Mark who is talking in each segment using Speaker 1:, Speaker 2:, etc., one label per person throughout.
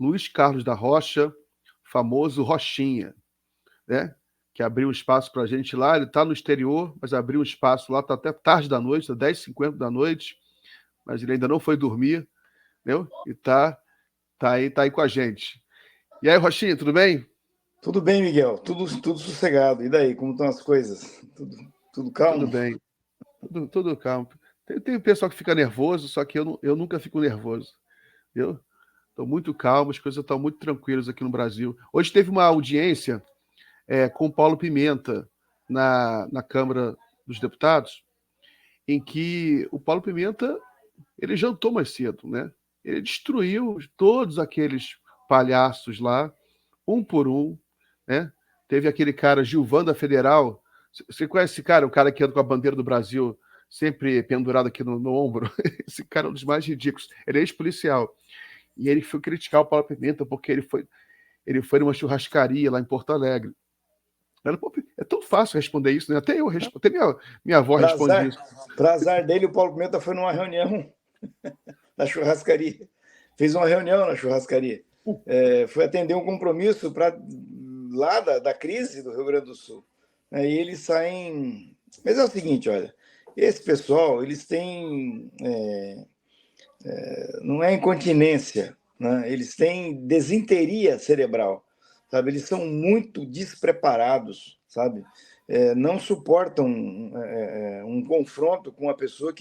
Speaker 1: Luiz Carlos da Rocha, famoso Rochinha, né? Que abriu um espaço para a gente lá. Ele está no exterior, mas abriu um espaço lá, está até tarde da noite, 10h50 da noite, mas ele ainda não foi dormir, entendeu? E tá aí com a gente. E aí, Rochinha, tudo bem?
Speaker 2: Tudo bem, Miguel. Tudo sossegado. E daí, como estão as coisas? Tudo
Speaker 1: Tudo
Speaker 2: calmo?
Speaker 1: bem, tudo calmo. Tem pessoal que fica nervoso, só que eu nunca fico nervoso. Eu estou muito calmo, as coisas estão muito tranquilas aqui no Brasil. Hoje teve uma audiência com o Paulo Pimenta na Câmara dos Deputados, em que o Paulo Pimenta ele jantou mais cedo, né? Ele destruiu todos aqueles palhaços lá, um por um, né? Teve aquele cara, Gilvan da Federal. Você conhece esse cara, o cara que anda com a bandeira do Brasil sempre pendurado aqui no ombro? Esse cara é um dos mais ridículos. Ele é ex-policial. E ele foi criticar o Paulo Pimenta porque ele foi numa churrascaria lá em Porto Alegre. É tão fácil responder isso, né? Até eu respondo, até minha avó responde isso.
Speaker 2: Para azar dele, o Paulo Pimenta foi numa reunião na churrascaria. Fez uma reunião na churrascaria. Foi atender um compromisso lá da crise do Rio Grande do Sul. Aí eles saem... Mas é o seguinte, olha, esse pessoal, eles têm... não é incontinência, né? Eles têm desinteria cerebral, sabe? Eles são muito despreparados, sabe? Não suportam um confronto com uma pessoa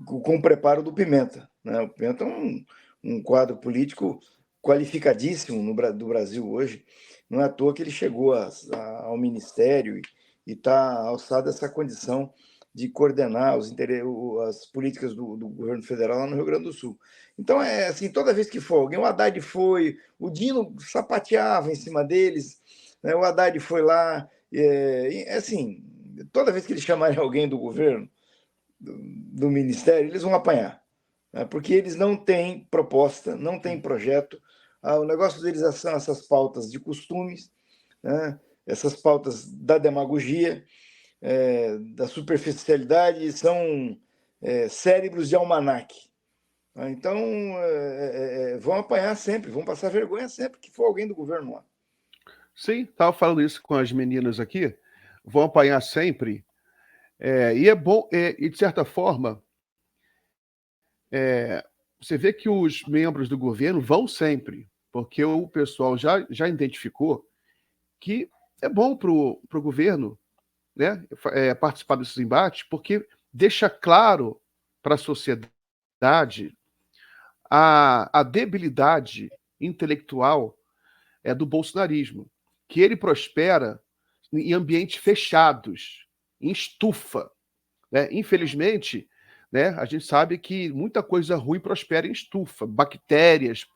Speaker 2: com o preparo do Pimenta, né? O Pimenta é um quadro político qualificadíssimo do Brasil hoje. Não é à toa que ele chegou ao ministério e está alçado essa condição de coordenar as políticas do governo federal lá no Rio Grande do Sul. Então, assim, toda vez que for alguém, o Haddad foi, o Dino sapateava em cima deles, né? O Haddad foi lá, assim, toda vez que eles chamarem alguém do governo, do ministério, eles vão apanhar, né? Porque eles não têm proposta, não têm projeto. O negócio deles são essas pautas de costumes, né? Essas pautas da demagogia, da superficialidade, são cérebros de almanaque. Então, vão apanhar sempre, vão passar vergonha sempre que for alguém do governo lá.
Speaker 1: Sim, estava falando isso com as meninas aqui. Vão apanhar sempre. E é bom, e de certa forma, você vê que os membros do governo vão sempre, porque o pessoal já identificou que é bom para o governo, né, participar desses embates, porque deixa claro para a sociedade a debilidade intelectual do bolsonarismo, que ele prospera em ambientes fechados, em estufa, né? Infelizmente, né, a gente sabe que muita coisa ruim prospera em estufa, bactérias,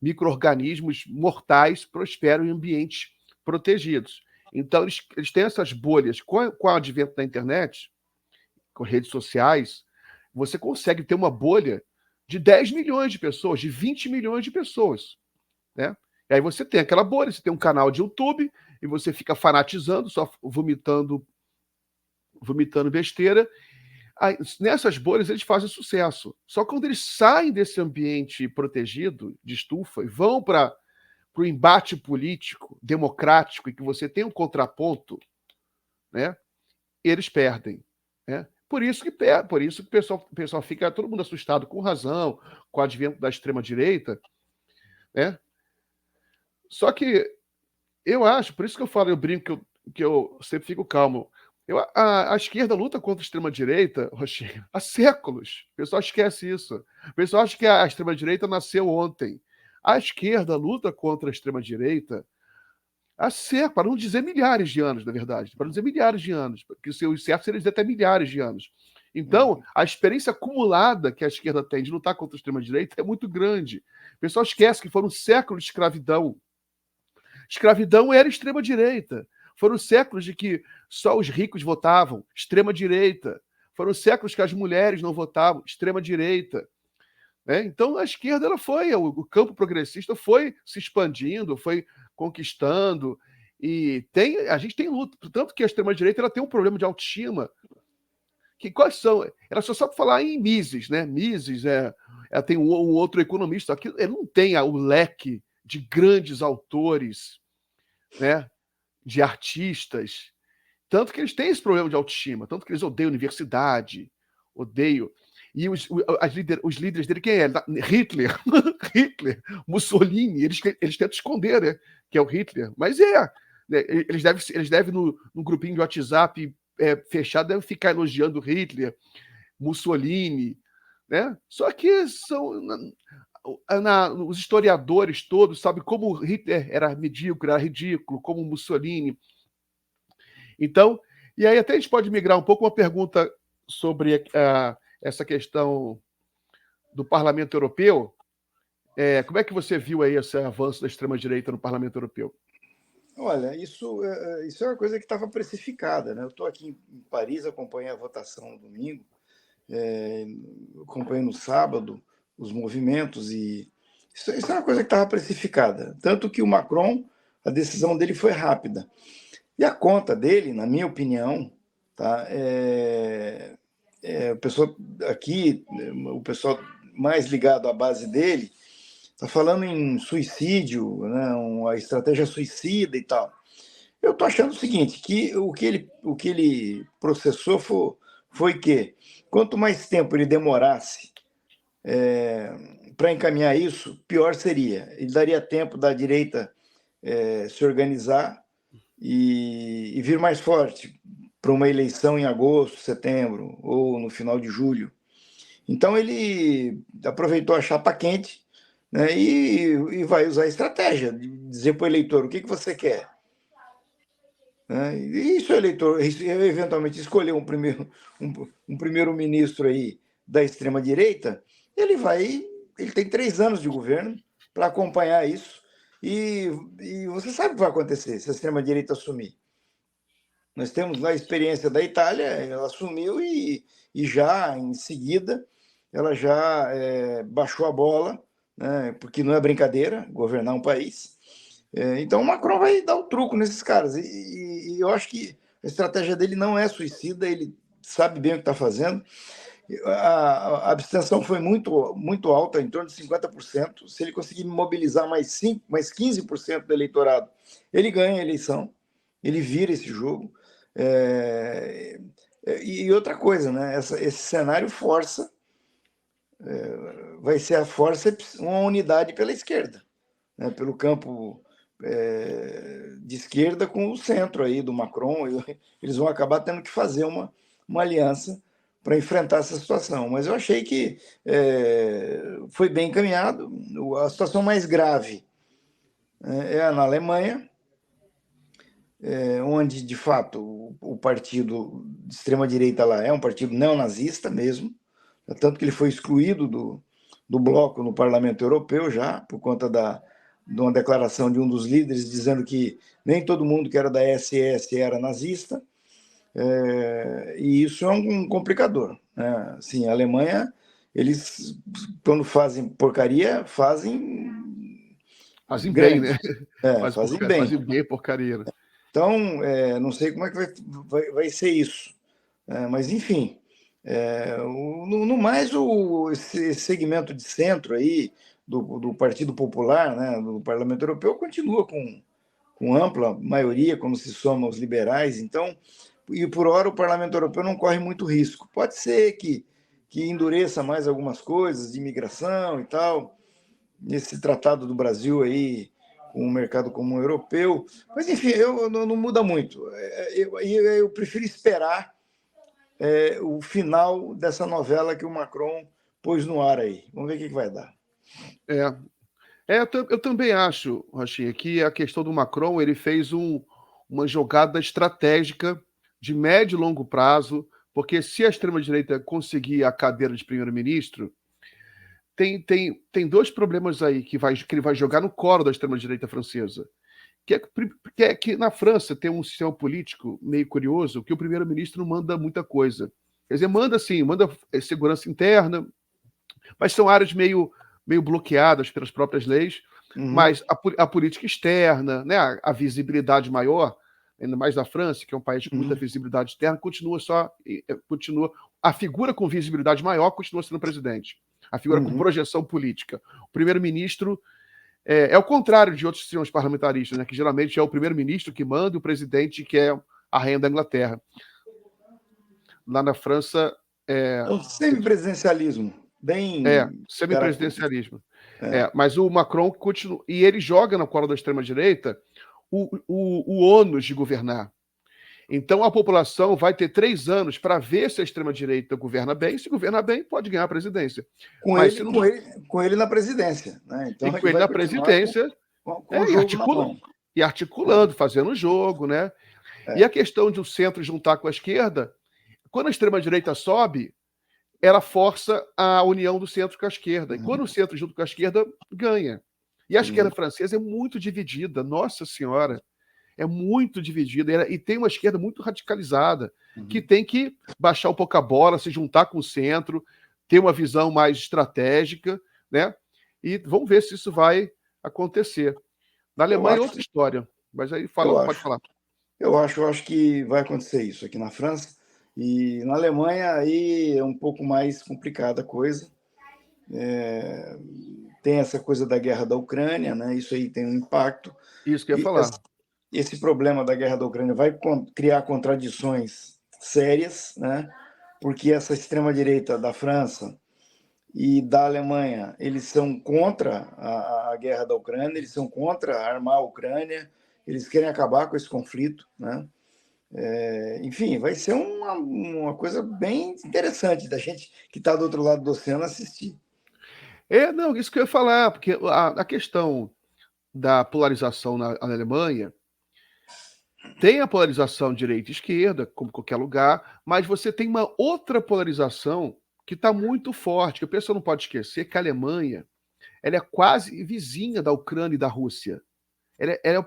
Speaker 1: micro-organismos mortais prosperam em ambientes protegidos. Então, eles têm essas bolhas. Com o advento da internet, com redes sociais, você consegue ter uma bolha de 10 milhões de pessoas, de 20 milhões de pessoas, né? E aí você tem aquela bolha, você tem um canal de YouTube e você fica fanatizando, só vomitando besteira. Aí, nessas bolhas eles fazem sucesso. Só que quando eles saem desse ambiente protegido de estufa e vão para o embate político, democrático, e que você tem um contraponto, né, eles perdem, né? Por isso que o pessoal fica todo mundo assustado, com razão, com o advento da extrema-direita, né? Só que eu acho, por isso que eu falo, eu brinco que eu sempre fico calmo. A esquerda luta contra a extrema-direita, Rochinha, há séculos. O pessoal esquece isso. O pessoal acha que a extrema-direita nasceu ontem. A esquerda luta contra a extrema-direita há séculos, para não dizer milhares de anos, na verdade. Para não dizer milhares de anos, porque o certo seria dizer até milhares de anos. Então, a experiência acumulada que a esquerda tem de lutar contra a extrema-direita é muito grande. O pessoal esquece que foram séculos de escravidão. Escravidão era extrema-direita. Foram séculos de que só os ricos votavam, extrema-direita. Foram séculos que as mulheres não votavam, extrema-direita. Então, a esquerda o campo progressista foi se expandindo, foi conquistando. E a gente tem luta. Tanto que a extrema-direita tem um problema de autoestima quais são? Era só para falar em Mises, né? Mises tem um outro economista aqui, ele não tem o leque de grandes autores, né? De artistas, tanto que eles têm esse problema de autoestima, tanto que eles odeiam a universidade, odeiam. E os líderes dele, quem é? Hitler, Hitler, Mussolini, eles tentam esconder, né? Que é o Hitler, mas né? Eles devem no grupinho de WhatsApp fechado, devem ficar elogiando Hitler, Mussolini, né? Só que os historiadores todos sabem como Hitler era ridículo, como Mussolini. Então, e aí até a gente pode migrar um pouco uma pergunta sobre essa questão do Parlamento Europeu. Como é que você viu aí esse avanço da extrema-direita no Parlamento Europeu?
Speaker 2: Olha, isso é uma coisa que estava precificada, né? Eu estou aqui em Paris, acompanhei a votação no domingo, acompanhei no sábado os movimentos, e isso é uma coisa que estava precificada. Tanto que o Macron, a decisão dele foi rápida. E a conta dele, na minha opinião, tá, o pessoal aqui, o pessoal mais ligado à base dele, está falando em suicídio, né, uma estratégia suicida e tal. Eu estou achando o seguinte, que o que ele processou foi que quanto mais tempo ele demorasse para encaminhar isso, pior seria. Ele daria tempo da direita se organizar e vir mais forte para uma eleição em agosto, setembro ou no final de julho. Então ele aproveitou a chapa quente, né, e vai usar a estratégia de dizer para o eleitor o que você quer. Né? E se o eleitor eventualmente escolher um primeiro-ministro aí da extrema-direita, ele tem 3 anos de governo para acompanhar isso, e você sabe o que vai acontecer se a extrema-direita assumir. Nós temos lá a experiência da Itália, ela assumiu e já em seguida ela já baixou a bola, né, porque não é brincadeira governar um país. Então o Macron vai dar o truco nesses caras. E eu acho que a estratégia dele não é suicida, ele sabe bem o que está fazendo. A abstenção foi muito, muito alta, em torno de 50%. Se ele conseguir mobilizar mais 15% do eleitorado, ele ganha a eleição, ele vira esse jogo. E outra coisa, né? Esse cenário vai ser a forceps, uma unidade pela esquerda, né? Pelo campo de esquerda com o centro aí do Macron. Eles vão acabar tendo que fazer uma aliança para enfrentar essa situação. Mas eu achei que foi bem encaminhado. A situação mais grave é na Alemanha, onde, de fato, o partido de extrema-direita lá é um partido neonazista mesmo, tanto que ele foi excluído do bloco no Parlamento Europeu já, por conta de uma declaração de um dos líderes dizendo que nem todo mundo que era da SS era nazista, e isso é um complicador. Né? Assim, a Alemanha, eles, quando fazem porcaria, fazem
Speaker 1: bem, né?
Speaker 2: Fazem bem.
Speaker 1: Fazem bem porcaria. Né?
Speaker 2: Então, não sei como é que vai ser isso. Mas, enfim, no mais, esse segmento de centro aí, do Partido Popular, né, do Parlamento Europeu, continua com ampla maioria, quando se soma os liberais. Então, e por hora o Parlamento Europeu não corre muito risco. Pode ser que endureça mais algumas coisas de imigração e tal, nesse tratado do Brasil aí com o mercado comum europeu. Mas, enfim, não muda muito. Eu prefiro esperar o final dessa novela que o Macron pôs no ar aí. Vamos ver o que vai dar.
Speaker 1: Eu também acho, Rochinha, que a questão do Macron, ele fez uma jogada estratégica de médio e longo prazo, porque se a extrema-direita conseguir a cadeira de primeiro-ministro, tem 2 problemas aí que ele vai jogar no colo da extrema-direita francesa. Que é que na França tem um sistema político meio curioso, que o primeiro-ministro não manda muita coisa. Quer dizer, manda segurança interna, mas são áreas meio bloqueadas pelas próprias leis, mas a política externa, né, a visibilidade maior, ainda mais na França, que é um país com muita visibilidade externa, continua a figura com visibilidade maior continua sendo presidente. A figura com projeção política. O primeiro-ministro é o contrário de outros sistemas parlamentaristas, né, que geralmente é o primeiro-ministro que manda e o presidente que é a rainha da Inglaterra. Lá na França...
Speaker 2: É um semipresidencialismo, bem...
Speaker 1: semipresidencialismo. Mas o Macron continua... E ele joga na cola da extrema-direita o ônus de governar. Então, a população vai ter 3 anos para ver se a extrema-direita governa bem. Se governar bem, pode ganhar a presidência.
Speaker 2: Com ele na presidência. Né? Então,
Speaker 1: com ele na presidência, e articulando, fazendo o jogo. Né? E a questão de o centro juntar com a esquerda, quando a extrema-direita sobe, ela força a união do centro com a esquerda. E quando o centro junto com a esquerda, ganha. E a esquerda francesa é muito dividida, nossa senhora. É muito dividida e tem uma esquerda muito radicalizada, que tem que baixar um pouco a bola, se juntar com o centro, ter uma visão mais estratégica, né? E vamos ver se isso vai acontecer. Na Alemanha é outra história, mas aí pode falar.
Speaker 2: Eu acho que vai acontecer isso aqui na França, e na Alemanha aí é um pouco mais complicada a coisa. Tem essa coisa da guerra da Ucrânia, né? Isso aí tem um impacto.
Speaker 1: Isso que eu ia falar.
Speaker 2: Esse problema da guerra da Ucrânia vai criar contradições sérias, né? Porque essa extrema-direita da França e da Alemanha, eles são contra a guerra da Ucrânia, eles são contra armar a Ucrânia, eles querem acabar com esse conflito, né? Enfim, vai ser uma coisa bem interessante da gente que está do outro lado do oceano assistir.
Speaker 1: Não, isso que eu ia falar, porque a questão da polarização na Alemanha, tem a polarização direita e esquerda, como qualquer lugar, mas você tem uma outra polarização que está muito forte, que a pessoa não pode esquecer que a Alemanha ela é quase vizinha da Ucrânia e da Rússia. Ela é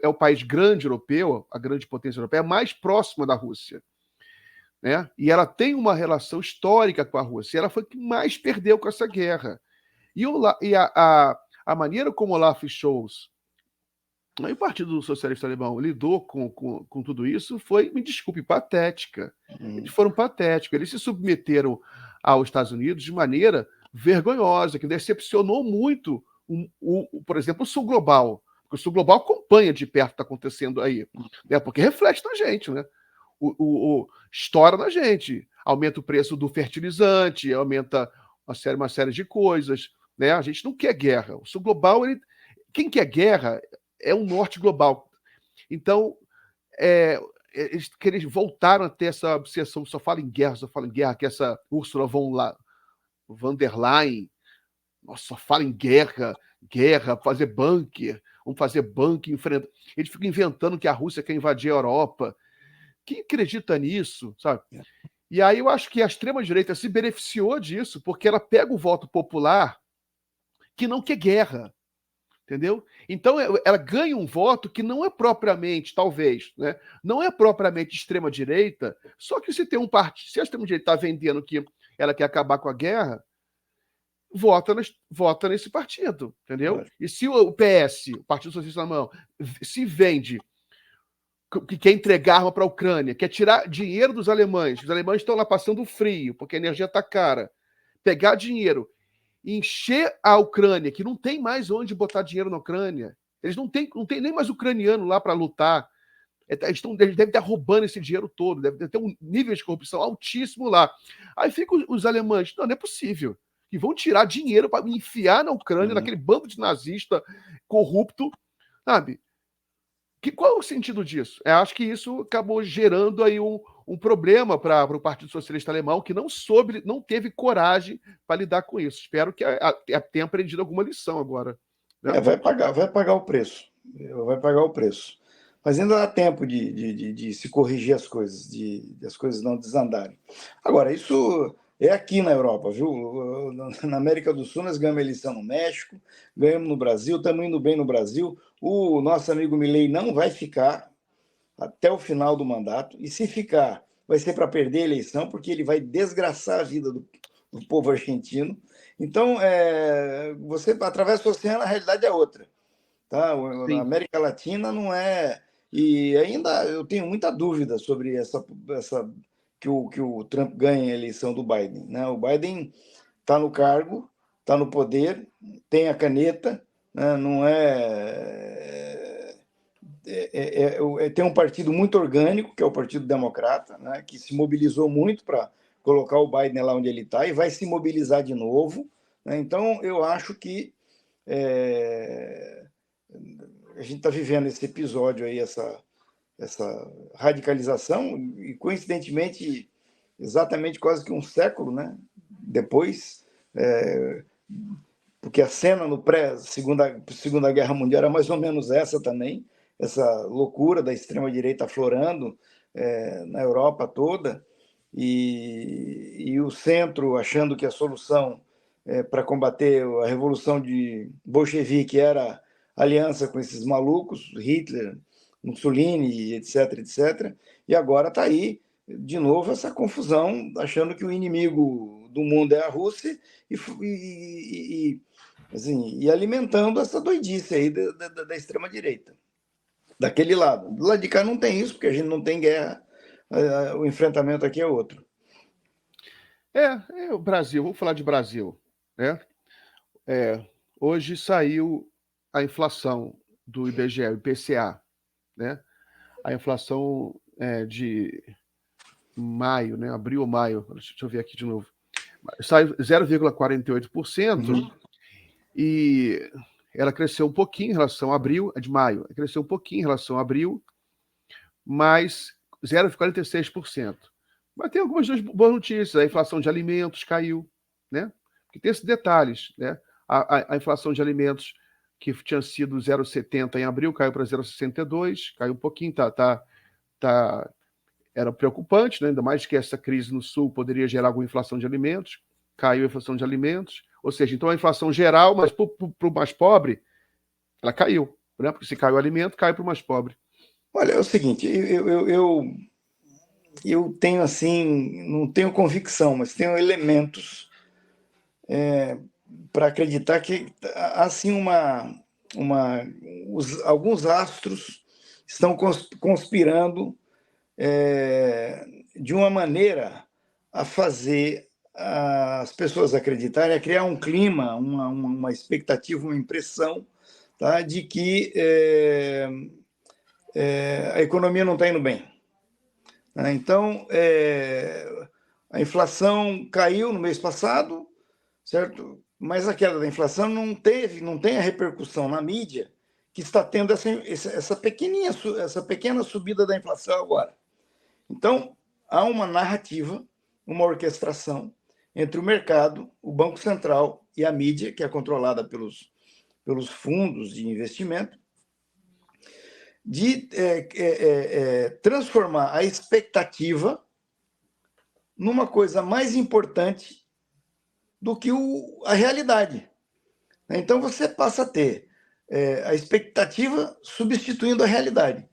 Speaker 1: o país grande europeu, a grande potência europeia, mais próxima da Rússia. Né? E ela tem uma relação histórica com a Rússia. Ela foi que mais perdeu com essa guerra. E a maneira como Olaf Scholz e o Partido Socialista Alemão lidou com tudo isso foi, me desculpe, patética. Eles foram patéticos. Eles se submeteram aos Estados Unidos de maneira vergonhosa, que decepcionou muito, por exemplo, o Sul Global. Porque o Sul Global acompanha de perto o que está acontecendo aí, né? Porque reflete na gente, né? Estoura na gente. Aumenta o preço do fertilizante, aumenta uma série de coisas. Né? A gente não quer guerra. O Sul Global, quem quer guerra é o Norte Global. Então, eles voltaram a ter essa obsessão, só fala em guerra, que essa Ursula von der Leyen, nossa, só fala em guerra, fazer bunker, vamos fazer bunker, enfrentar. Eles ficam inventando que a Rússia quer invadir a Europa. Quem acredita nisso, sabe? E aí eu acho que a extrema-direita se beneficiou disso, porque ela pega o voto popular que não quer guerra. Entendeu? Então, ela ganha um voto que não é propriamente, talvez, né? Não é propriamente extrema-direita, só que se tem um partido, se a extrema-direita está vendendo que ela quer acabar com a guerra, vota nesse partido, entendeu? E se o PS, o Partido Socialista Alemão, se vende que quer entregar arma para a Ucrânia, quer tirar dinheiro dos alemães, os alemães estão lá passando frio, porque a energia está cara, pegar dinheiro, encher a Ucrânia, que não tem mais onde botar dinheiro na Ucrânia. Eles não tem nem mais ucraniano lá para lutar. Eles devem estar roubando esse dinheiro todo, deve ter um nível de corrupção altíssimo lá. Aí ficam os alemães, não é possível. Que vão tirar dinheiro para enfiar na Ucrânia, naquele bando de nazista corrupto, sabe? Qual é o sentido disso? Eu acho que isso acabou gerando aí um problema para o Partido Socialista Alemão, que não teve coragem para lidar com isso. Espero que tenha aprendido alguma lição agora.
Speaker 2: Né? Vai pagar o preço. Vai pagar o preço. Mas ainda dá tempo de se corrigir as coisas, de as coisas não desandarem. Agora, isso é aqui na Europa, viu? Na América do Sul, nós ganhamos a eleição no México, ganhamos no Brasil, estamos indo bem no Brasil. O nosso amigo Milei não vai ficar até o final do mandato, e se ficar, vai ser para perder a eleição, porque ele vai desgraçar a vida do povo argentino. Então, você atravessa o oceano, a realidade é outra. Tá? A América Latina não é E ainda eu tenho muita dúvida sobre que o Trump ganhe a eleição do Biden, né? O Biden está no cargo, está no poder, tem a caneta, né? Não tem um partido muito orgânico, que é o Partido Democrata, né? Que se mobilizou muito para colocar o Biden lá onde ele está e vai se mobilizar de novo, né? Então, eu acho que a gente está vivendo esse episódio aí, essa radicalização, e coincidentemente, exatamente quase que um século, né, depois, porque a cena no pré-Segunda Guerra Mundial era mais ou menos essa também, essa loucura da extrema-direita aflorando na Europa toda, e o centro achando que a solução para combater a revolução de bolchevique era aliança com esses malucos, Hitler, Mussolini, etc, etc. E agora está aí, de novo, essa confusão, achando que o inimigo do mundo é a Rússia e alimentando essa doidice aí da extrema-direita. Daquele lado. Do lado de cá não tem isso, porque a gente não tem guerra, o enfrentamento aqui é outro.
Speaker 1: O Brasil, vamos falar de Brasil, né? Hoje saiu a inflação do IBGE, o IPCA, né? A inflação de maio, né? Abril ou maio, deixa eu ver aqui de novo. Saiu 0,48%, e ela cresceu um pouquinho em relação a abril, de maio, cresceu um pouquinho em relação a abril, mas 0,46%. Mas tem algumas boas notícias. A inflação de alimentos caiu, né? Porque tem esses detalhes, né? A inflação de alimentos, que tinha sido 0,70 em abril, caiu para 0,62, caiu um pouquinho, era preocupante, né? Ainda mais que essa crise no Sul poderia gerar alguma inflação de alimentos, caiu a inflação de alimentos, ou seja, então a inflação geral, mas para o mais pobre, ela caiu, né? Porque se caiu o alimento, cai para o mais pobre.
Speaker 2: Olha, é o seguinte, eu tenho assim, não tenho convicção, mas tenho elementos para acreditar que há assim alguns astros estão conspirando de uma maneira a fazer as pessoas acreditarem, a criar um clima, uma expectativa, uma impressão, tá, de que a economia não está indo bem. Então, a inflação caiu no mês passado, certo? Mas a queda da inflação não tem a repercussão na mídia que está tendo essa pequena subida da inflação agora. Então, há uma narrativa, uma orquestração entre o mercado, o Banco Central e a mídia, que é controlada pelos fundos de investimento, de transformar a expectativa numa coisa mais importante do que a realidade. Então, você passa a ter a expectativa substituindo a realidade.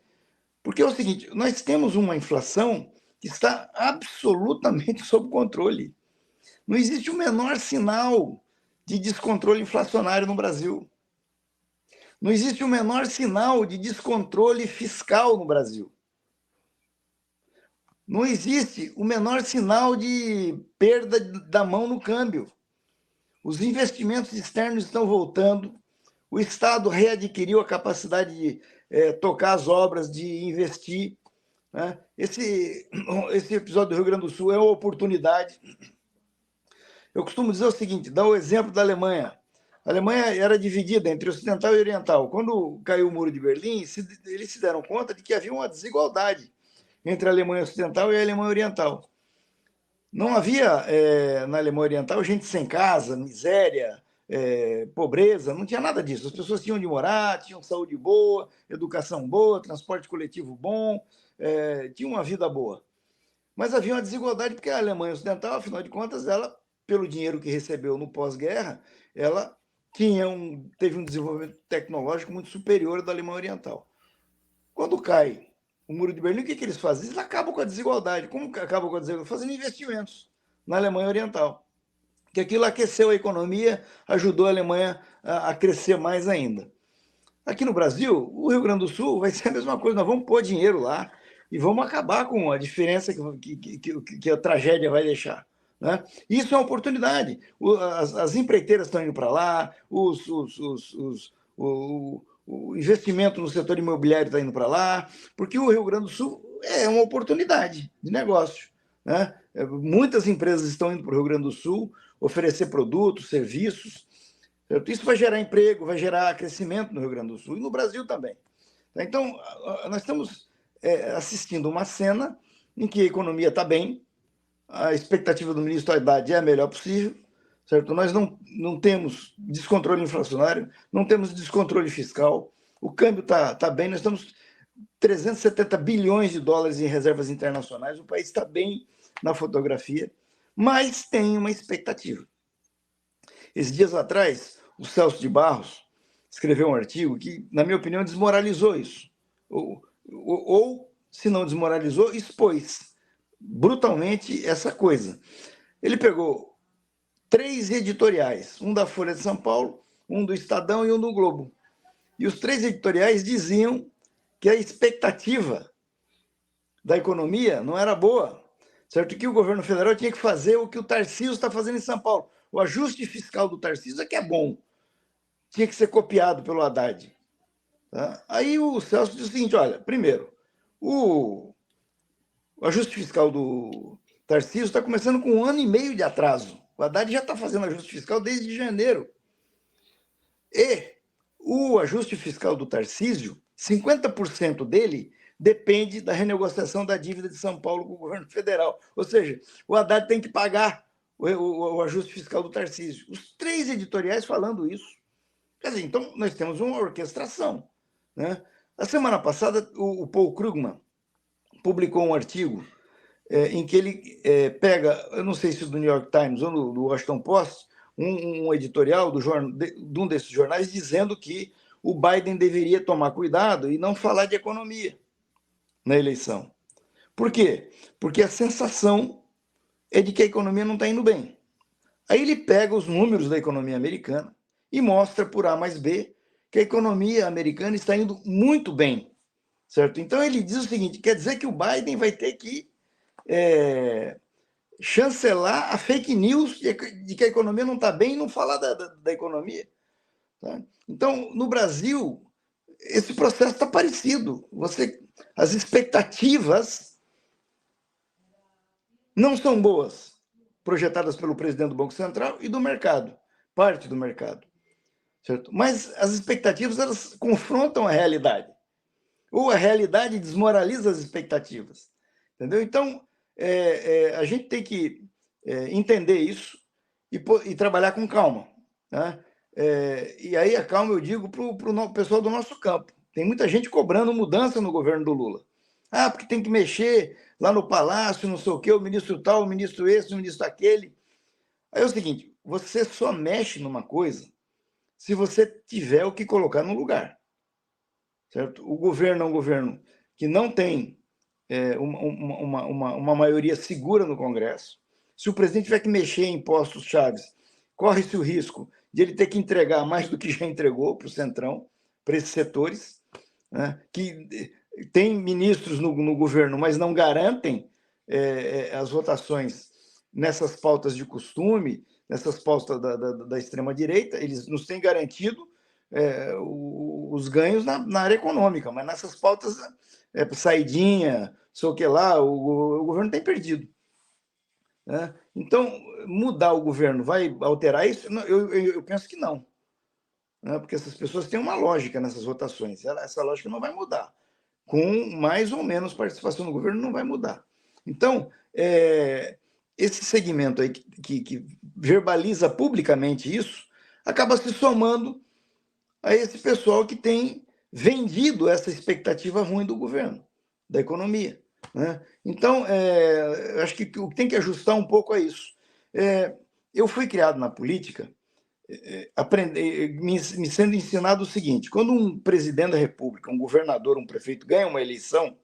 Speaker 2: Porque é o seguinte, nós temos uma inflação que está absolutamente sob controle. Não existe o menor sinal de descontrole inflacionário no Brasil. Não existe o menor sinal de descontrole fiscal no Brasil. Não existe o menor sinal de perda da mão no câmbio. Os investimentos externos estão voltando, o Estado readquiriu a capacidade de tocar as obras, de investir. Né? Esse episódio do Rio Grande do Sul é uma oportunidade. Eu costumo dizer o seguinte, dar o exemplo da Alemanha. A Alemanha era dividida entre ocidental e oriental. Quando caiu o Muro de Berlim, eles se deram conta de que havia uma desigualdade entre a Alemanha ocidental e a Alemanha oriental. Não havia, na Alemanha oriental, gente sem casa, miséria, pobreza, não tinha nada disso. As pessoas tinham onde morar, tinham saúde boa, educação boa, transporte coletivo bom, tinham uma vida boa. Mas havia uma desigualdade porque a Alemanha ocidental, afinal de contas, ela, pelo dinheiro que recebeu no pós-guerra, ela teve um desenvolvimento tecnológico muito superior ao da Alemanha Oriental. Quando cai o Muro de Berlim, o que eles fazem? Eles acabam com a desigualdade. Como acabam com a desigualdade? Fazendo investimentos na Alemanha Oriental. Que aquilo aqueceu a economia, ajudou a Alemanha a crescer mais ainda. Aqui no Brasil, o Rio Grande do Sul vai ser a mesma coisa, nós vamos pôr dinheiro lá e vamos acabar com a diferença que a tragédia vai deixar. Né? Isso é uma oportunidade. As empreiteiras estão indo para lá, o investimento no setor imobiliário está indo para lá, porque o Rio Grande do Sul é uma oportunidade de negócio. Né? Muitas empresas estão indo para o Rio Grande do Sul oferecer produtos, serviços. Isso vai gerar emprego, vai gerar crescimento no Rio Grande do Sul e no Brasil também. Então, nós estamos assistindo uma cena em que a economia está bem, a expectativa do ministro Haddad é a melhor possível, certo? Nós não temos descontrole inflacionário, não temos descontrole fiscal, o câmbio está bem, nós estamos 370 bilhões de dólares em reservas internacionais, o país está bem na fotografia, mas tem uma expectativa. Esses dias atrás, o Celso de Barros escreveu um artigo que, na minha opinião, desmoralizou isso. Ou se não desmoralizou, expôs brutalmente essa coisa. Ele pegou 3 editoriais, um da Folha de São Paulo, um do Estadão e um do Globo. E os 3 editoriais diziam que a expectativa da economia não era boa, certo? Que o governo federal tinha que fazer o que o Tarcísio está fazendo em São Paulo. O ajuste fiscal do Tarcísio é que é bom. Tinha que ser copiado pelo Haddad. Tá? Aí o Celso disse o seguinte, olha, primeiro, o ajuste fiscal do Tarcísio está começando com 1 ano e meio de atraso. O Haddad já está fazendo ajuste fiscal desde janeiro. E o ajuste fiscal do Tarcísio, 50% dele depende da renegociação da dívida de São Paulo com o governo federal. Ou seja, o Haddad tem que pagar o ajuste fiscal do Tarcísio. Os 3 editoriais falando isso. Quer dizer, então, nós temos uma orquestração. Né? A semana passada, o Paul Krugman publicou um artigo em que ele pega, eu não sei se do New York Times ou do Washington Post, um editorial de um desses jornais dizendo que o Biden deveria tomar cuidado e não falar de economia na eleição. Por quê? Porque a sensação é de que a economia não está indo bem. Aí ele pega os números da economia americana e mostra por A mais B que a economia americana está indo muito bem, certo? Então ele diz o seguinte, quer dizer que o Biden vai ter que chancelar a fake news de que a economia não está bem e não falar da economia. Tá? Então, no Brasil, esse processo está parecido. As expectativas não são boas, projetadas pelo presidente do Banco Central e do mercado, parte do mercado. Certo? Mas as expectativas elas confrontam a realidade. Ou a realidade desmoraliza as expectativas. Entendeu? Então, a gente tem que entender isso e trabalhar com calma. Né? E aí a calma eu digo para o pessoal do nosso campo. Tem muita gente cobrando mudança no governo do Lula. Ah, porque tem que mexer lá no palácio, não sei o quê, o ministro tal, o ministro esse, o ministro aquele. Aí é o seguinte, você só mexe numa coisa se você tiver o que colocar no lugar. Certo? O governo é um governo que não tem uma maioria segura no Congresso. Se o presidente tiver que mexer em impostos chaves, corre-se o risco de ele ter que entregar mais do que já entregou para o Centrão, para esses setores, né, que tem ministros no governo, mas não garantem as votações nessas pautas de costume, nessas pautas da extrema-direita, eles nos têm garantido os ganhos na área econômica, mas nessas pautas, saidinha, sei o que lá, o governo tem perdido. Né? Então, mudar o governo vai alterar isso? Eu penso que não. Né? Porque essas pessoas têm uma lógica nessas votações. Essa lógica não vai mudar. Com mais ou menos participação do governo, não vai mudar. Então, esse segmento aí que verbaliza publicamente isso, acaba se somando a esse pessoal que tem vendido essa expectativa ruim do governo, da economia. Né? Então, acho que o que tem que ajustar um pouco é isso. Eu fui criado na política me sendo ensinado o seguinte, quando um presidente da República, um governador, um prefeito ganha uma eleição,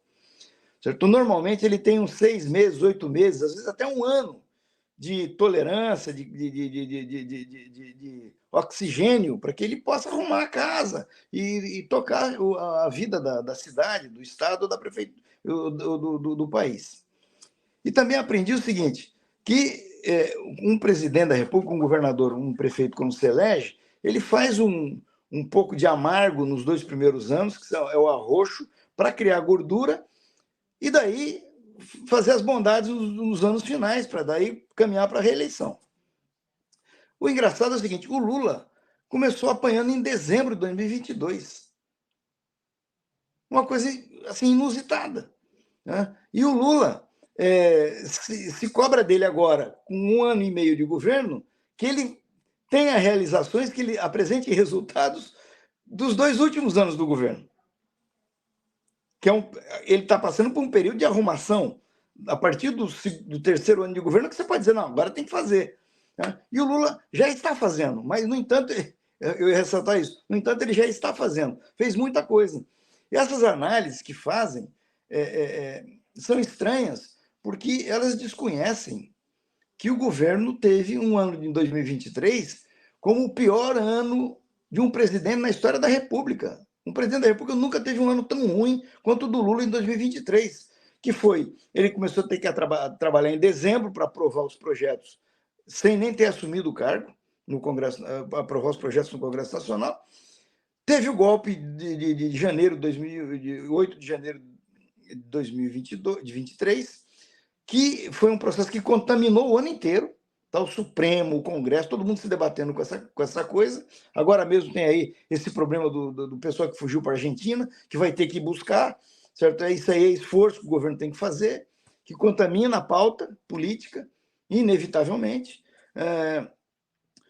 Speaker 2: certo? Normalmente ele tem uns 6 meses, 8 meses, às vezes até 1 ano de tolerância, de oxigênio para que ele possa arrumar a casa e tocar a vida da cidade, do estado, da prefeitura, do país. E também aprendi o seguinte, que um presidente da República, um governador, um prefeito, quando se elege, ele faz um pouco de amargo nos 2 primeiros anos, que é o arroxo, para criar gordura, e daí fazer as bondades nos anos finais, para daí caminhar para a reeleição. O engraçado é o seguinte, o Lula começou apanhando em dezembro de 2022. Uma coisa assim inusitada. Né? E o Lula se cobra dele agora, com 1 ano e meio de governo, que ele tenha realizações, que ele apresente resultados dos 2 últimos anos do governo. Ele está passando por um período de arrumação. A partir do 3º ano de governo, que você pode dizer, não, agora tem que fazer. Né? E o Lula já está fazendo, mas, no entanto, eu ia ressaltar isso, no entanto, ele já está fazendo, fez muita coisa. E essas análises que fazem são estranhas, porque elas desconhecem que o governo teve um ano de 2023 como o pior ano de um presidente na história da República. Um presidente da República nunca teve um ano tão ruim quanto o do Lula em 2023, que foi, ele começou a ter que trabalhar em dezembro para aprovar os projetos, sem nem ter assumido o cargo no Congresso, aprovar os projetos no Congresso Nacional. Teve o golpe de janeiro de 8 de janeiro de 2023, que foi um processo que contaminou o ano inteiro. Tá, o Supremo, o Congresso, todo mundo se debatendo com essa coisa. Agora mesmo tem aí esse problema do pessoal que fugiu para a Argentina, que vai ter que buscar, certo? Isso aí é esforço que o governo tem que fazer, que contamina a pauta política, inevitavelmente.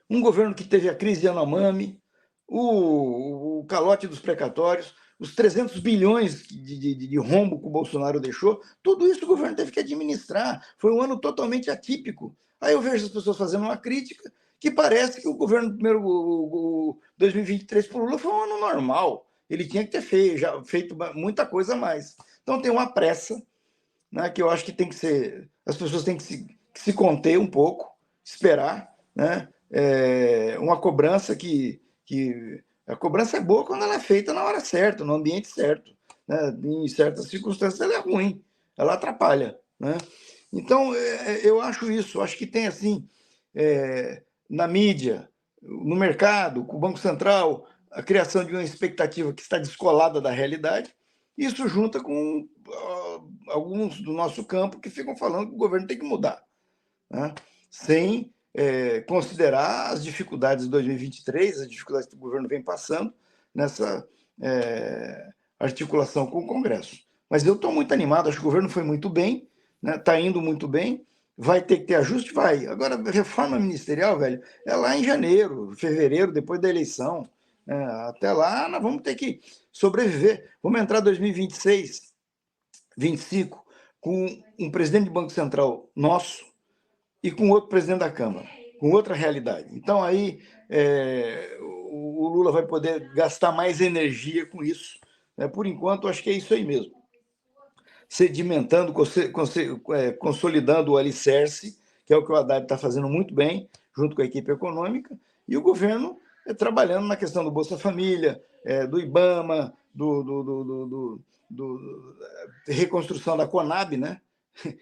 Speaker 2: Um governo que teve a crise de Yanomami, o calote dos precatórios, os 300 bilhões de rombo que o Bolsonaro deixou, tudo isso o governo teve que administrar. Foi um ano totalmente atípico. Aí eu vejo as pessoas fazendo uma crítica que parece que o governo o 2023 para o Lula foi um ano normal. Ele tinha que ter já feito muita coisa a mais. Então tem uma pressa, né, que eu acho que tem que ser... As pessoas têm que se conter um pouco, esperar, né? Uma cobrança que a cobrança é boa quando ela é feita na hora certa, no ambiente certo. Né? Em certas circunstâncias ela é ruim, ela atrapalha. Né? Então, eu acho isso, acho que tem assim, na mídia, no mercado, com o Banco Central, a criação de uma expectativa que está descolada da realidade, isso junta com alguns do nosso campo que ficam falando que o governo tem que mudar, né? Sem considerar as dificuldades de 2023, as dificuldades que o governo vem passando nessa articulação com o Congresso. Mas eu estou muito animado, acho que o governo foi muito bem, está, né? Indo muito bem, vai ter que ter ajuste? Vai. Agora, reforma ministerial, velho, é lá em janeiro, fevereiro, depois da eleição. Né? Até lá, nós vamos ter que sobreviver. Vamos entrar em 2026, 2025, com um presidente do Banco Central nosso, e com outro presidente da Câmara, com outra realidade. Então, aí, o Lula vai poder gastar mais energia com isso. Né? Por enquanto, acho que é isso aí mesmo. Sedimentando, consolidando o alicerce, que é o que o Haddad está fazendo muito bem, junto com a equipe econômica, e o governo trabalhando na questão do Bolsa Família, do IBAMA, reconstrução da Conab, né?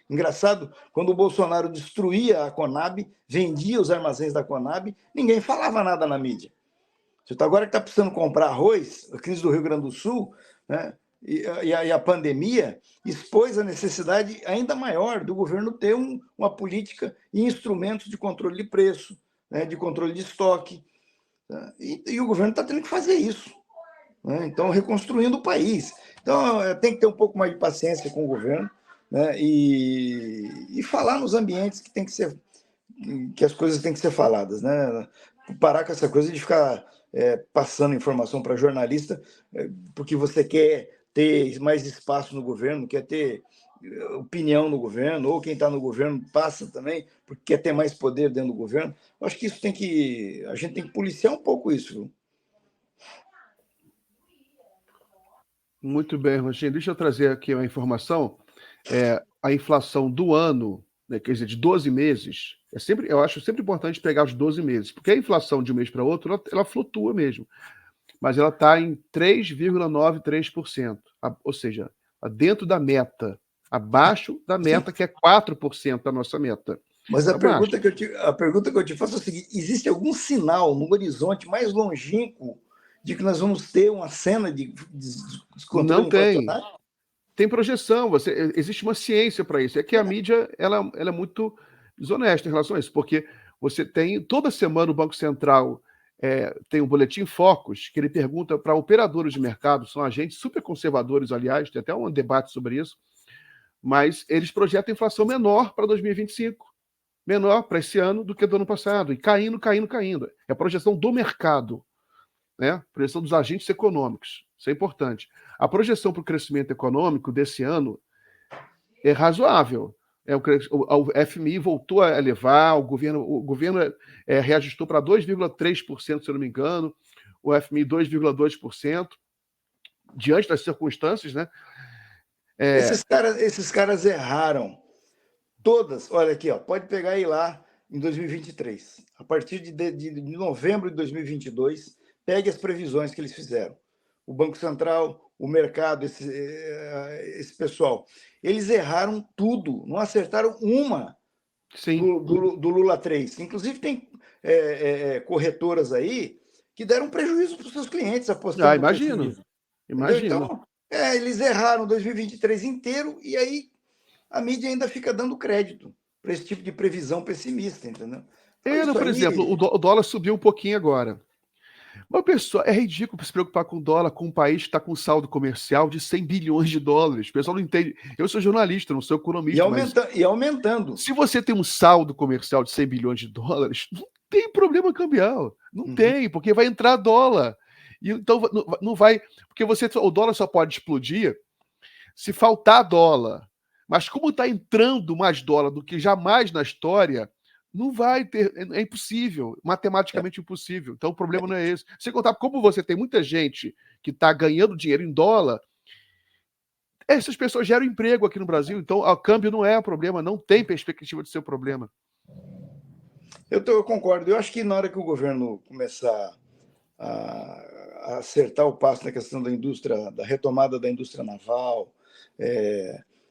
Speaker 2: Engraçado, quando o Bolsonaro destruía a Conab, vendia os armazéns da Conab, ninguém falava nada na mídia. Agora que está precisando comprar arroz, a crise do Rio Grande do Sul, né, e a pandemia expôs a necessidade ainda maior do governo ter uma política e instrumentos de controle de preço, né, de controle de estoque. Né, e o governo está tendo que fazer isso. Né, então, reconstruindo o país. Então, tem que ter um pouco mais de paciência com o governo, né, e falar nos ambientes que as coisas têm que ser faladas, né? Parar com essa coisa de ficar passando informação para jornalista porque você quer ter mais espaço no governo, quer ter opinião no governo, ou quem está no governo passa também porque quer ter mais poder dentro do governo. Eu acho que a gente tem que policiar um pouco isso. Viu?
Speaker 1: Muito bem, Rochinha. Deixa eu trazer aqui uma informação. A inflação do ano, né, quer dizer, de 12 meses, Eu acho sempre importante pegar os 12 meses, porque a inflação de um mês para outro, ela flutua mesmo. Mas ela está em 3,93%, ou seja, dentro da meta, abaixo da meta, que é 4% da nossa meta.
Speaker 2: Mas a pergunta que eu te faço é a seguinte: existe algum sinal no horizonte mais longínquo de que nós vamos ter uma cena de descontrole inflacionário?
Speaker 1: Tem projeção, existe uma ciência para isso. É que a mídia ela é muito desonesta em relação a isso, porque você tem, toda semana o Banco Central tem um boletim Focus, que ele pergunta para operadores de mercado, são agentes super conservadores, aliás, tem até um debate sobre isso, mas eles projetam inflação menor para 2025, menor para esse ano do que do ano passado, e caindo. É a projeção do mercado, né? Projeção dos agentes econômicos. Isso é importante. A projeção para o crescimento econômico desse ano é razoável. O FMI voltou a elevar, o governo reajustou para 2,3%, se eu não me engano, o FMI 2,2%, diante das circunstâncias, né?
Speaker 2: Esses caras erraram. Todas, olha aqui, ó, pode pegar aí lá em 2023. A partir de novembro de 2022, pegue as previsões que eles fizeram. O Banco Central, o mercado, esse pessoal. Eles erraram tudo, não acertaram uma do Lula 3. Inclusive, tem corretoras aí que deram prejuízo para os seus clientes apostando no pessimismo.
Speaker 1: Imagino.
Speaker 2: Então, eles erraram 2023 inteiro e aí a mídia ainda fica dando crédito para esse tipo de previsão pessimista, entendeu?
Speaker 1: Então, por exemplo, o dólar subiu um pouquinho agora. Mas, pessoal, é ridículo se preocupar com o dólar com um país que está com saldo comercial de 100 bilhões de dólares. O pessoal não entende. Eu sou jornalista, não sou economista.
Speaker 2: E aumentando.
Speaker 1: Se você tem um saldo comercial de 100 bilhões de dólares, não tem problema cambial. Não tem, porque vai entrar dólar. E, então, não vai... Porque o dólar só pode explodir se faltar dólar. Mas como está entrando mais dólar do que jamais na história, não vai ter, é impossível, matematicamente impossível. Então o problema não é esse. Sem contar, como você tem muita gente que está ganhando dinheiro em dólar, essas pessoas geram emprego aqui no Brasil, então o câmbio não é um problema, não tem perspectiva de ser um problema.
Speaker 2: Eu concordo. Eu acho que na hora que o governo começar a acertar o passo na questão da indústria, da retomada da indústria naval,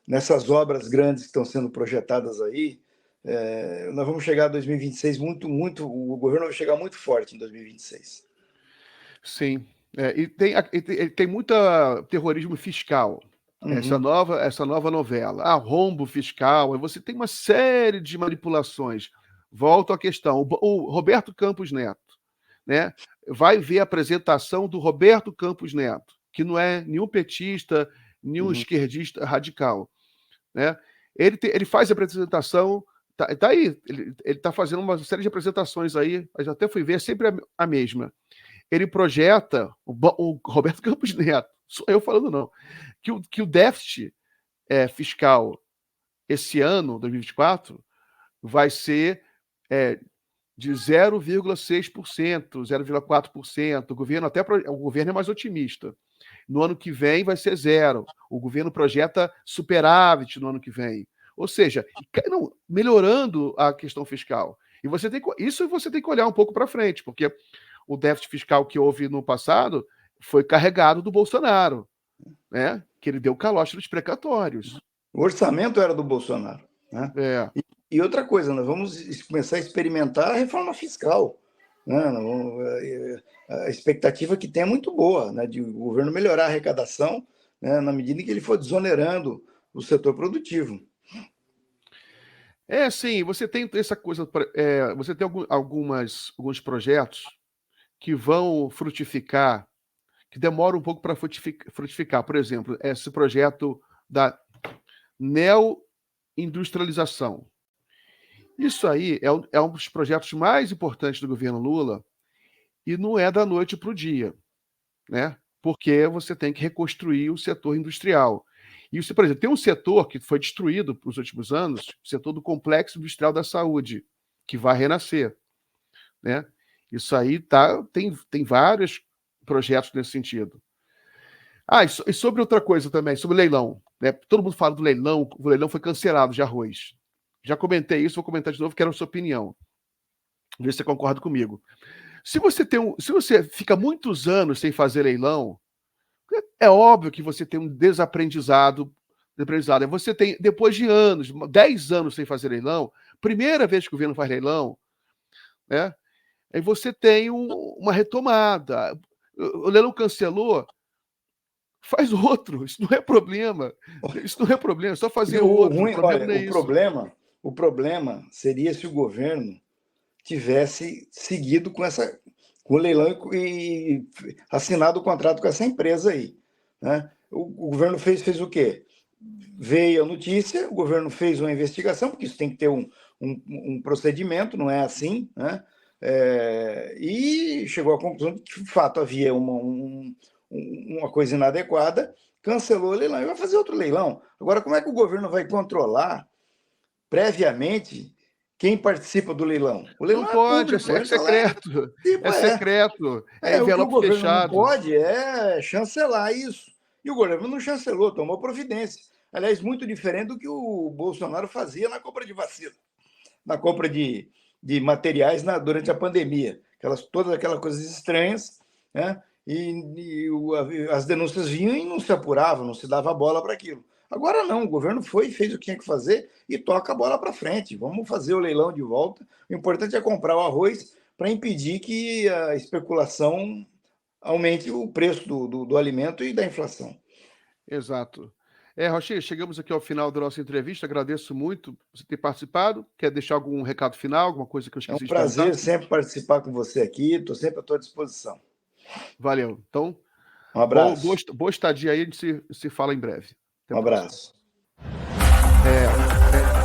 Speaker 2: nessas obras grandes que estão sendo projetadas aí, nós vamos chegar a 2026 o governo vai chegar muito forte em 2026.
Speaker 1: Sim. E tem muito terrorismo fiscal. Essa nova novela. Rombo fiscal. Você tem uma série de manipulações. Volto à questão. O Roberto Campos Neto, né? Vai ver a apresentação do Roberto Campos Neto, que não é nenhum petista, nenhum esquerdista radical, né? Ele faz a apresentação, tá aí, ele está fazendo uma série de apresentações aí, mas até fui ver, é sempre a mesma. Ele projeta, o Roberto Campos Neto, sou eu falando não, que o déficit fiscal esse ano, 2024, vai ser de 0,6%, 0,4%. O governo é mais otimista. No ano que vem vai ser zero. O governo projeta superávit no ano que vem. Ou seja, melhorando a questão fiscal. E isso você tem que olhar um pouco para frente, porque o déficit fiscal que houve no passado foi carregado do Bolsonaro, né? Que ele deu calote nos precatórios.
Speaker 2: O orçamento era do Bolsonaro, né? E outra coisa, nós vamos começar a experimentar a reforma fiscal, né? A expectativa que tem é muito boa, né? De o governo melhorar a arrecadação, né? Na medida em que ele for desonerando o setor produtivo.
Speaker 1: Sim, você tem essa coisa, você tem alguns projetos que vão frutificar, que demoram um pouco para frutificar. Por exemplo, esse projeto da neoindustrialização. Isso aí é um dos projetos mais importantes do governo Lula e não é da noite para o dia, né? Porque você tem que reconstruir o setor industrial. Isso, por exemplo, tem um setor que foi destruído nos últimos anos, o setor do Complexo Industrial da Saúde, que vai renascer, né? Isso aí tem vários projetos nesse sentido. E sobre outra coisa também, sobre o leilão, né? Todo mundo fala do leilão, o leilão foi cancelado de arroz. Já comentei isso, vou comentar de novo, quero a sua opinião. Vê se você concorda comigo. Se você fica muitos anos sem fazer leilão, é óbvio que você tem um desaprendizado. Você tem, depois de anos, 10 anos sem fazer leilão, primeira vez que o governo faz leilão, né? Aí você tem uma retomada. O leilão cancelou, faz outro. Isso não é problema. Isso não é problema, é só fazer outro.
Speaker 2: Ruim,
Speaker 1: O problema
Speaker 2: olha,
Speaker 1: não é isso.
Speaker 2: o problema seria se o governo tivesse seguido com o leilão e assinado o contrato com essa empresa aí, né? O governo fez o quê? Veio a notícia, o governo fez uma investigação, porque isso tem que ter um procedimento, não é assim, né? E chegou à conclusão de que, de fato, havia uma coisa inadequada, cancelou o leilão e vai fazer outro leilão. Agora, como é que o governo vai controlar previamente quem participa do leilão? O leilão
Speaker 1: Não
Speaker 2: é
Speaker 1: pode,
Speaker 2: público,
Speaker 1: é secreto.
Speaker 2: tipo,
Speaker 1: É secreto. É
Speaker 2: o que o
Speaker 1: envelope
Speaker 2: governo não
Speaker 1: fechado.
Speaker 2: pode é chancelar isso. E o governo não chancelou, tomou providência. Aliás, muito diferente do que o Bolsonaro fazia na compra de vacina, na compra de materiais durante a pandemia. Todas aquelas coisas estranhas, né? As denúncias vinham e não se apuravam, não se dava bola para aquilo. Agora não, o governo foi e fez o que tinha que fazer e toca a bola para frente. Vamos fazer o leilão de volta. O importante é comprar o arroz para impedir que a especulação aumente o preço do alimento e da inflação.
Speaker 1: Exato. Rocher, chegamos aqui ao final da nossa entrevista. Agradeço muito você ter participado. Quer deixar algum recado final, alguma coisa que eu
Speaker 2: É um
Speaker 1: esqueci de perguntar?
Speaker 2: prazer sempre participar com você aqui. Estou sempre à tua disposição.
Speaker 1: Valeu. Então,
Speaker 2: um abraço.
Speaker 1: Boa estadia aí. A gente se fala em breve. Até
Speaker 2: Um
Speaker 1: a próxima.
Speaker 2: abraço.